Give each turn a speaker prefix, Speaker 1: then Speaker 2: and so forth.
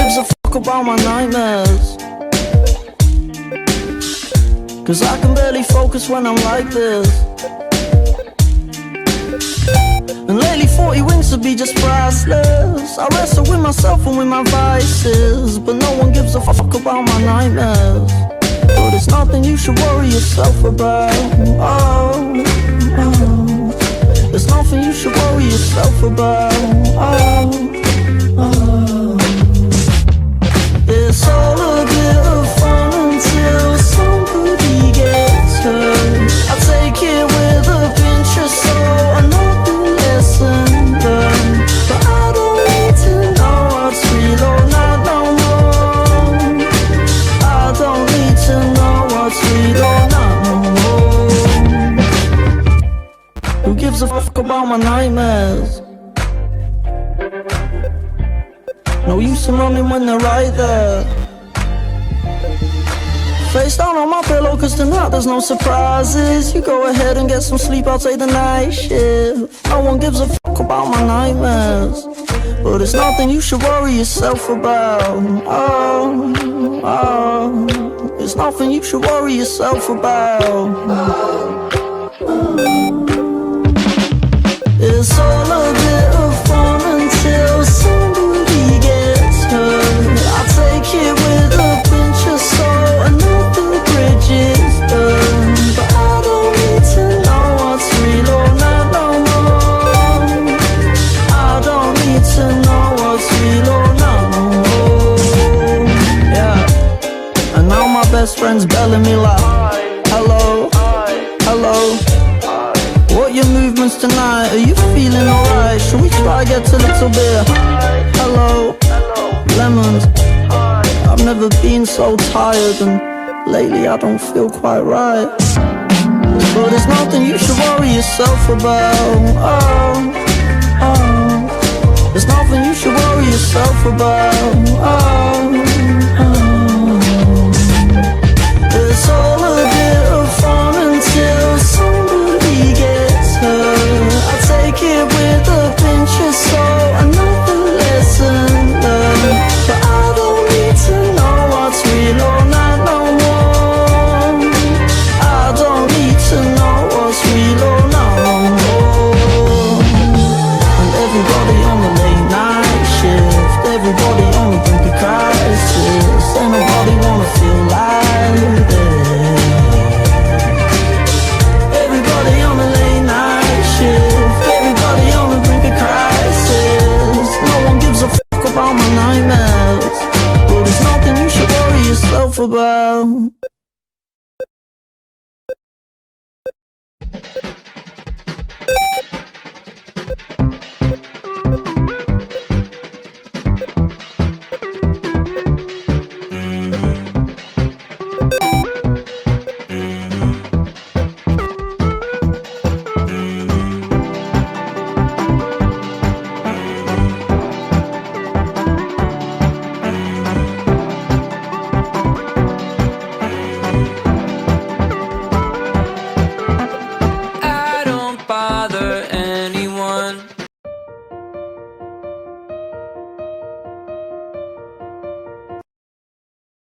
Speaker 1: gives a fuck about my nightmares? 'Cause I can barely focus when I'm like this. And lately 40 wins to be just priceless. I wrestle with myself and with my vices, but no one gives a fuck about my nightmares. But it's nothing you should worry yourself about. Oh, oh. There's nothing you should worry yourself about. Oh, oh. It's all a bit of fun until somebody gets hurt. I take it with a pinch of salt, another lesson learned. But I don't need to know what's real or not no more. I don't need to know what's real or not no more. Who gives a fuck about my nightmares? No use in running when they're right there. Face down on my pillow, 'cause tonight there's no surprises. You go ahead and get some sleep, I'll take the night shift. No one gives a fuck about my nightmares, but it's nothing you should worry yourself about. Oh, oh. It's nothing you should worry yourself about. It's all a bit of fun until somebody gets hurt. I take it with a pinch of salt, another bridge is burned. But I don't need to know what's real or not no more. I don't need to know what's real or not no more. Yeah. And now my best friend's belling me like, hello, hello. What your movements tonight? Are you feeling alright? Should we try get a little bit? Hello, lemons. I've never been so tired, and lately I don't feel quite right. But there's nothing you should worry yourself about. Oh, oh. There's nothing you should worry yourself about. Oh, oh. It's all a bit of fun until somebody gets hurt. I take it with a pinch of salt, another lesson learned. But I don't need to know what's real or not no more. I don't need to know what's real or not no more. And everybody on the late night shift, everybody on the brink of crisis. Ain't nobody wanna feel like this. Everybody on the late night shift, everybody on the brink of crisis. No one gives a fuck about my nightmares, but there's nothing you should worry yourself about.